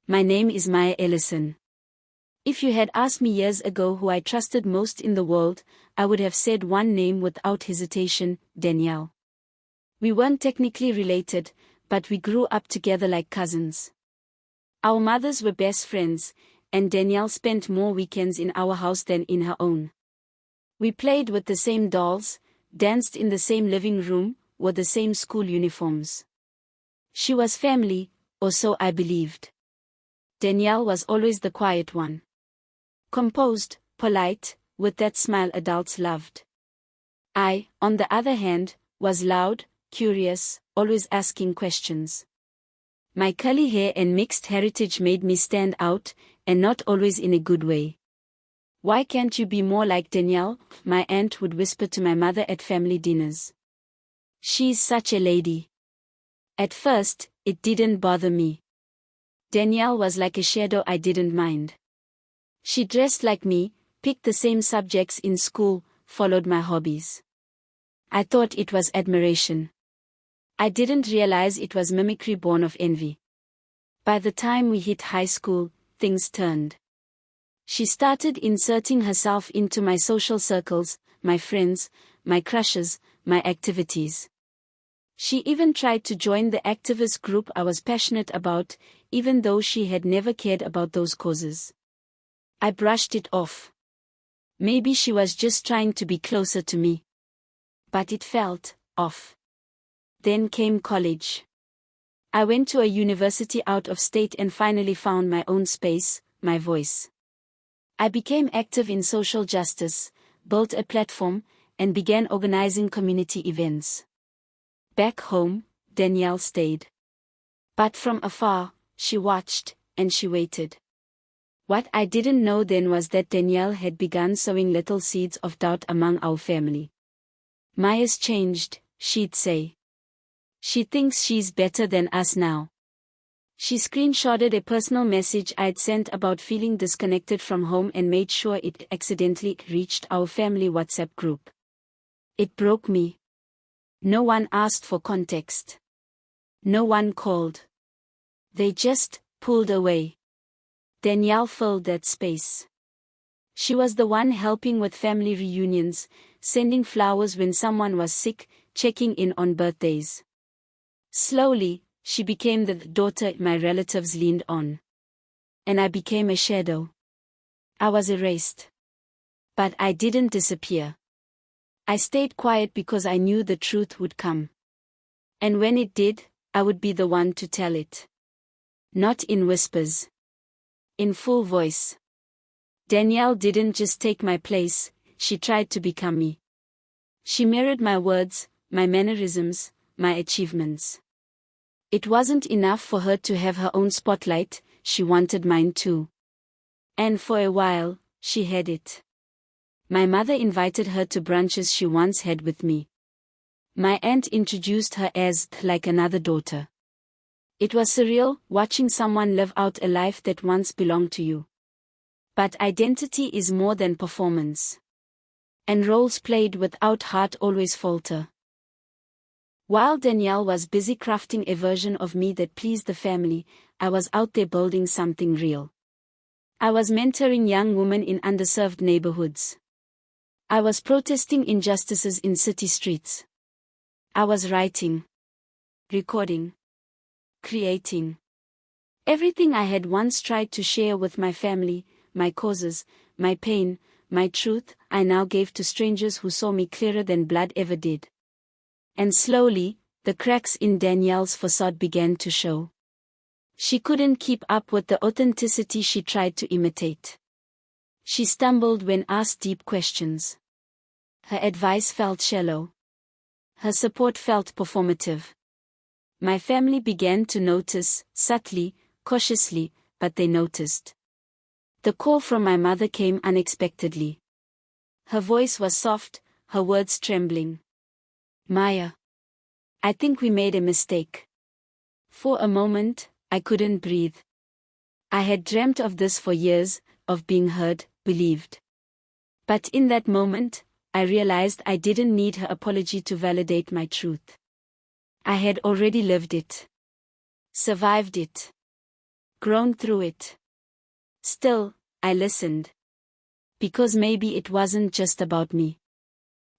My name is Maya Ellison. If you had asked me years ago who I trusted most in the world, I would have said one name without hesitation: Danielle. We weren't technically related, but we grew up together like cousins. Our mothers were best friends, and Danielle spent more weekends in our house than in her own. We played with the same dolls, danced in the same living room, wore the same school uniforms. She was family, or so I believed. Danielle was always the quiet one. Composed, polite, with that smile adults loved. I, on the other hand, was loud, curious, always asking questions. My curly hair and mixed heritage made me stand out, and not always in a good way. "Why can't you be more like Danielle?" my aunt would whisper to my mother at family dinners. "She's such a lady." At first, it didn't bother me. Danielle was like a shadow I didn't mind. She dressed like me, picked the same subjects in school, followed my hobbies. I thought it was admiration. I didn't realize it was mimicry born of envy. By the time we hit high school, things turned. She started inserting herself into my social circles, my friends, my crushes, my activities. She even tried to join the activist group I was passionate about, even though she had never cared about those causes. I brushed it off. Maybe she was just trying to be closer to me. But it felt off. Then came college. I went to a university out of state and finally found my own space, my voice. I became active in social justice, built a platform, and began organizing community events. Back home, Danielle stayed. But from afar, she watched, and she waited. What I didn't know then was that Danielle had begun sowing little seeds of doubt among our family. "Maya's changed," she'd say. "She thinks she's better than us now." She screenshotted a personal message I'd sent about feeling disconnected from home and made sure it accidentally reached our family WhatsApp group. It broke me. No one asked for context. No one called. They just pulled away. Danielle filled that space. She was the one helping with family reunions, sending flowers when someone was sick, checking in on birthdays. Slowly, she became the daughter my relatives leaned on. And I became a shadow. I was erased. But I didn't disappear. I stayed quiet because I knew the truth would come. And when it did, I would be the one to tell it. Not in whispers. In full voice. Danielle didn't just take my place, she tried to become me. She mirrored my words, my mannerisms, my achievements. It wasn't enough for her to have her own spotlight, she wanted mine too. And for a while, she had it. My mother invited her to brunches she once had with me. My aunt introduced her as like another daughter. It was surreal, watching someone live out a life that once belonged to you. But identity is more than performance. And roles played without heart always falter. While Danielle was busy crafting a version of me that pleased the family, I was out there building something real. I was mentoring young women in underserved neighborhoods. I was protesting injustices in city streets. I was writing, recording, creating. Everything I had once tried to share with my family, my causes, my pain, my truth, I now gave to strangers who saw me clearer than blood ever did. And slowly, the cracks in Danielle's facade began to show. She couldn't keep up with the authenticity she tried to imitate. She stumbled when asked deep questions. Her advice felt shallow. Her support felt performative. My family began to notice, subtly, cautiously, but they noticed. The call from my mother came unexpectedly. Her voice was soft, her words trembling. "Maya, I think we made a mistake." For a moment, I couldn't breathe. I had dreamt of this for years, of being heard, believed. But in that moment, I realized I didn't need her apology to validate my truth. I had already lived it. Survived it. grown through it. Still, I listened. Because maybe it wasn't just about me.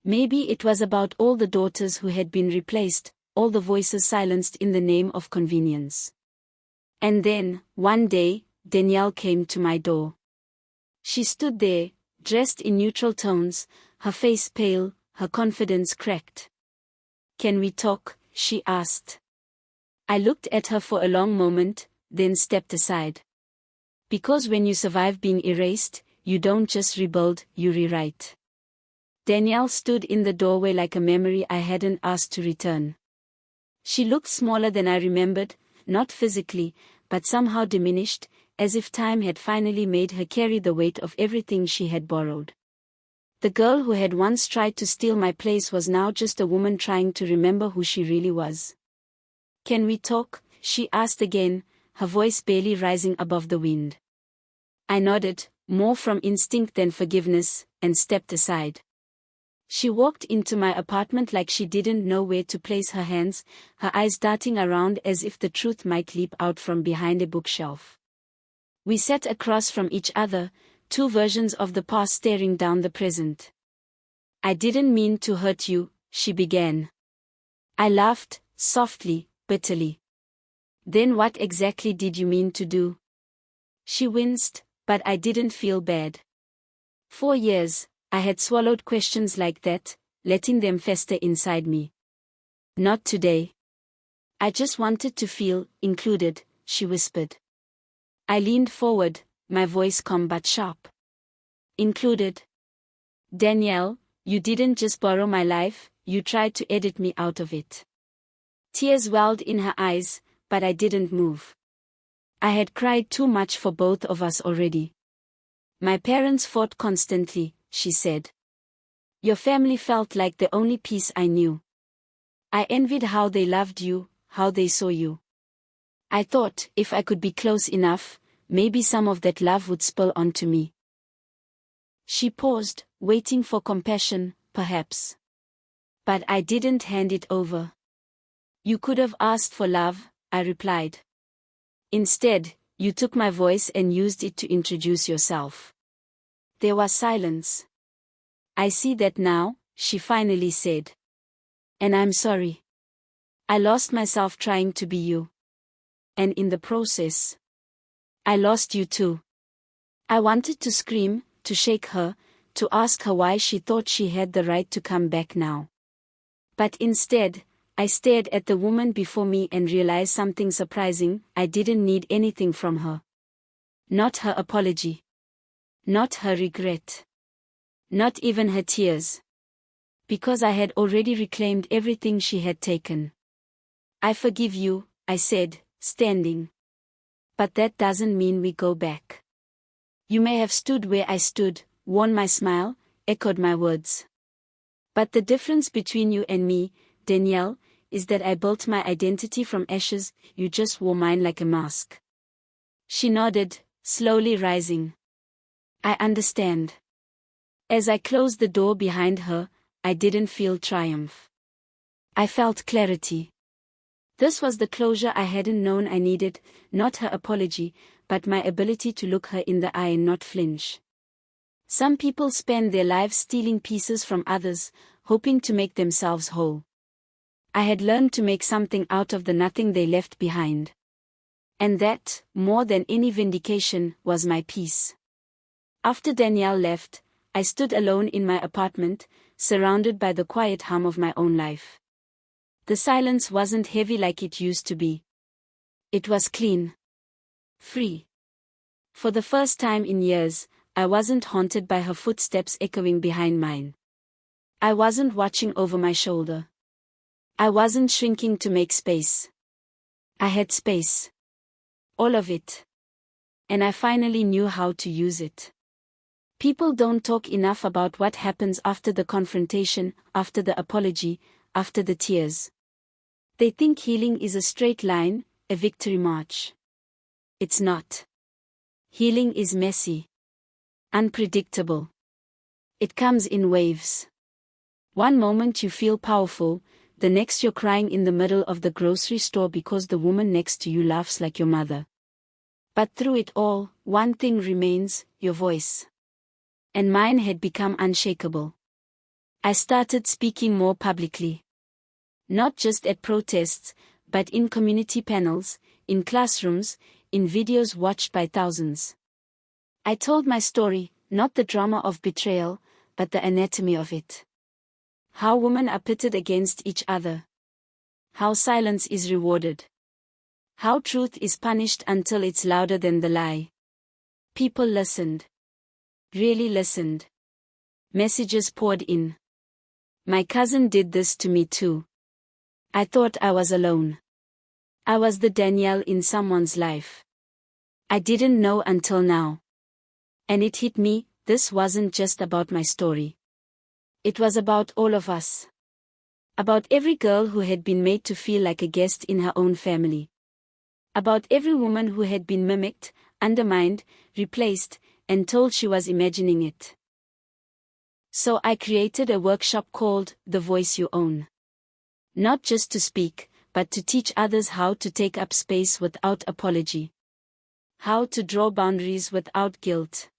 Maybe it was about all the daughters who had been replaced, all the voices silenced in the name of convenience. And then, one day, Danielle came to my door. She stood there, dressed in neutral tones, her face pale, her confidence cracked. "Can we talk?" she asked. I looked at her for a long moment, then stepped aside. Because when you survive being erased, you don't just rebuild, you rewrite. Danielle stood in the doorway like a memory I hadn't asked to return. She looked smaller than I remembered, not physically, but somehow diminished, as if time had finally made her carry the weight of everything she had borrowed. The girl who had once tried to steal my place was now just a woman trying to remember who she really was. "Can we talk?" she asked again, her voice barely rising above the wind. I nodded, more from instinct than forgiveness, and stepped aside. She walked into my apartment like she didn't know where to place her hands, her eyes darting around as if the truth might leap out from behind a bookshelf. We sat across from each other, two versions of the past staring down the present. "I didn't mean to hurt you," she began. I laughed, softly, bitterly. "Then what exactly did you mean to do?" She winced, but I didn't feel bad. 4 years, I had swallowed questions like that, letting them fester inside me. "Not today. I just wanted to feel included," she whispered. I leaned forward, my voice calm but sharp. "Included? Danielle, you didn't just borrow my life, you tried to edit me out of it." Tears welled in her eyes, but I didn't move. I had cried too much for both of us already. "My parents fought constantly," she said. "Your family felt like the only peace I knew. I envied how they loved you, how they saw you. I thought, if I could be close enough, maybe some of that love would spill onto me." She paused, waiting for compassion, perhaps. But I didn't hand it over. "You could have asked for love," I replied. "Instead, you took my voice and used it to introduce yourself." There was silence. "I see that now," she finally said. "And I'm sorry. I lost myself trying to be you. And in the process, I lost you too." I wanted to scream, to shake her, to ask her why she thought she had the right to come back now. But instead, I stared at the woman before me and realized something surprising: I didn't need anything from her. Not her apology. Not her regret. Not even her tears. Because I had already reclaimed everything she had taken. "I forgive you," I said, standing. "But that doesn't mean we go back. You may have stood where I stood, worn my smile, echoed my words. But the difference between you and me, Danielle, is that I built my identity from ashes, you just wore mine like a mask." She nodded, slowly rising. "I understand." As I closed the door behind her, I didn't feel triumph. I felt clarity. This was the closure I hadn't known I needed, not her apology, but my ability to look her in the eye and not flinch. Some people spend their lives stealing pieces from others, hoping to make themselves whole. I had learned to make something out of the nothing they left behind. And that, more than any vindication, was my peace. After Danielle left, I stood alone in my apartment, surrounded by the quiet hum of my own life. The silence wasn't heavy like it used to be. It was clean. Free. For the first time in years, I wasn't haunted by her footsteps echoing behind mine. I wasn't watching over my shoulder. I wasn't shrinking to make space. I had space. All of it. And I finally knew how to use it. People don't talk enough about what happens after the confrontation, after the apology, after the tears. They think healing is a straight line, a victory march. It's not. Healing is messy. Unpredictable. It comes in waves. One moment you feel powerful, the next you're crying in the middle of the grocery store because the woman next to you laughs like your mother. But through it all, one thing remains, your voice. And mine had become unshakable. I started speaking more publicly. Not just at protests, but in community panels, in classrooms, in videos watched by thousands. I told my story, not the drama of betrayal, but the anatomy of it. How women are pitted against each other. How silence is rewarded. How truth is punished until it's louder than the lie. People listened. Really listened. Messages poured in. My cousin did this to me too. I thought I was alone. I was the Danielle in someone's life. I didn't know until now. And it hit me, this wasn't just about my story. It was about all of us. About every girl who had been made to feel like a guest in her own family. About every woman who had been mimicked, undermined, replaced, and told she was imagining it. So I created a workshop called The Voice You Own. Not just to speak, but to teach others how to take up space without apology. How to draw boundaries without guilt.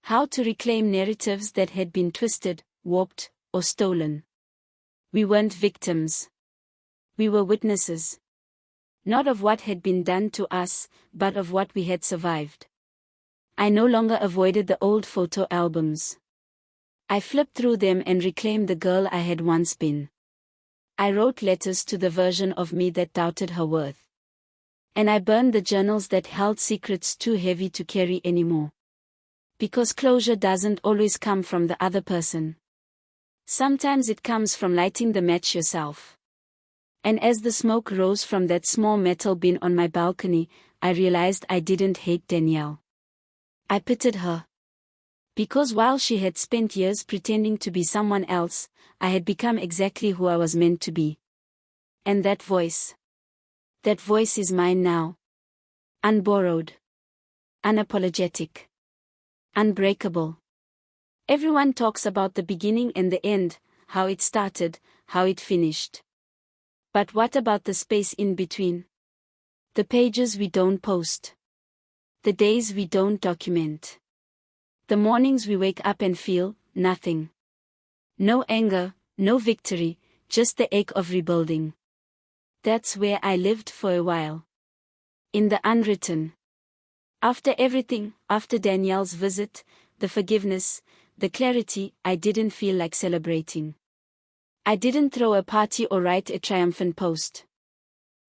How to reclaim narratives that had been twisted, warped, or stolen. We weren't victims. We were witnesses. Not of what had been done to us, but of what we had survived. I no longer avoided the old photo albums. I flipped through them and reclaimed the girl I had once been. I wrote letters to the version of me that doubted her worth. And I burned the journals that held secrets too heavy to carry anymore. Because closure doesn't always come from the other person. Sometimes it comes from lighting the match yourself. And as the smoke rose from that small metal bin on my balcony, I realized I didn't hate Danielle. I pitied her. Because while she had spent years pretending to be someone else, I had become exactly who I was meant to be. And that voice is mine now. Unborrowed. Unapologetic. Unbreakable. Everyone talks about the beginning and the end, how it started, how it finished. But what about the space in between? The pages we don't post. The days we don't document. The mornings we wake up and feel nothing. No anger, no victory, just the ache of rebuilding. That's where I lived for a while. In the unwritten. After everything, after Danielle's visit, the forgiveness, the clarity, I didn't feel like celebrating. I didn't throw a party or write a triumphant post.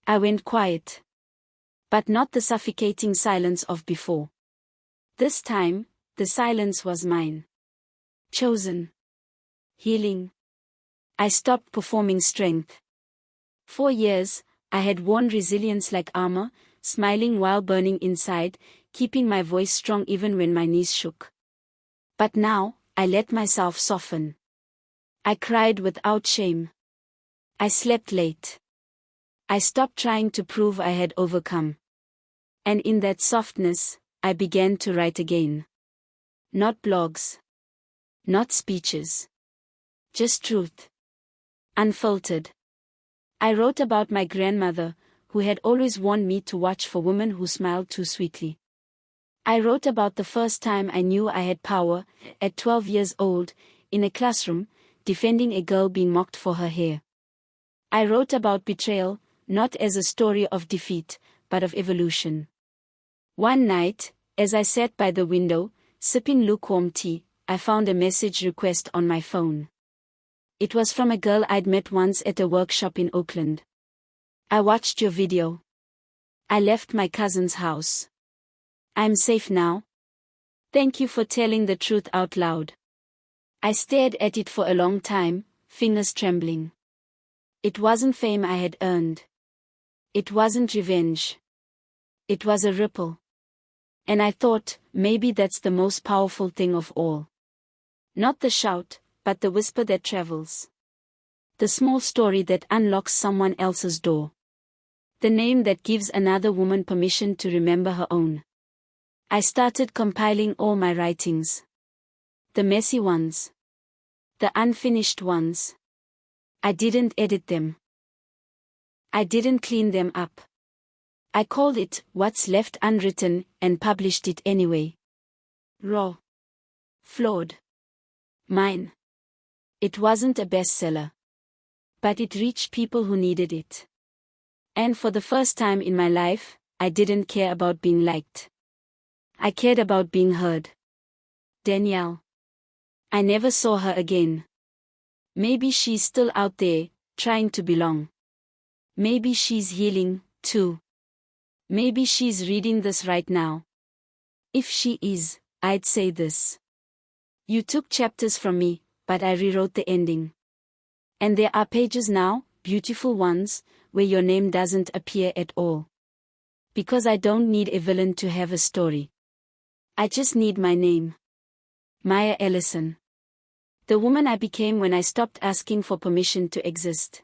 I went quiet. But not the suffocating silence of before. This time, the silence was mine. Chosen. Healing. I stopped performing strength. For years, I had worn resilience like armor, smiling while burning inside, keeping my voice strong even when my knees shook. But now, I let myself soften. I cried without shame. I slept late. I stopped trying to prove I had overcome. And in that softness, I began to write again. Not blogs. Not speeches. Just truth. Unfiltered. I wrote about my grandmother, who had always warned me to watch for women who smiled too sweetly. I wrote about the first time I knew I had power, at 12 years old, in a classroom, defending a girl being mocked for her hair. I wrote about betrayal, not as a story of defeat, but of evolution. One night, as I sat by the window, sipping lukewarm tea, I found a message request on my phone. It was from a girl I'd met once at a workshop in Oakland. I watched your video. I left my cousin's house. I'm safe now. Thank you for telling the truth out loud. I stared at it for a long time, fingers trembling. It wasn't fame I had earned. It wasn't revenge. It was a ripple. And I thought, maybe that's the most powerful thing of all. Not the shout, but the whisper that travels. The small story that unlocks someone else's door. The name that gives another woman permission to remember her own. I started compiling all my writings. The messy ones. The unfinished ones. I didn't edit them. I didn't clean them up. I called it What's Left Unwritten and published it anyway. Raw. Flawed. Mine. It wasn't a bestseller. But it reached people who needed it. And for the first time in my life, I didn't care about being liked. I cared about being heard. Danielle. I never saw her again. Maybe she's still out there, trying to belong. Maybe she's healing, too. Maybe she's reading this right now. If she is, I'd say this. You took chapters from me, but I rewrote the ending. And there are pages now, beautiful ones, where your name doesn't appear at all. Because I don't need a villain to have a story. I just need my name. Maya Ellison. The woman I became when I stopped asking for permission to exist.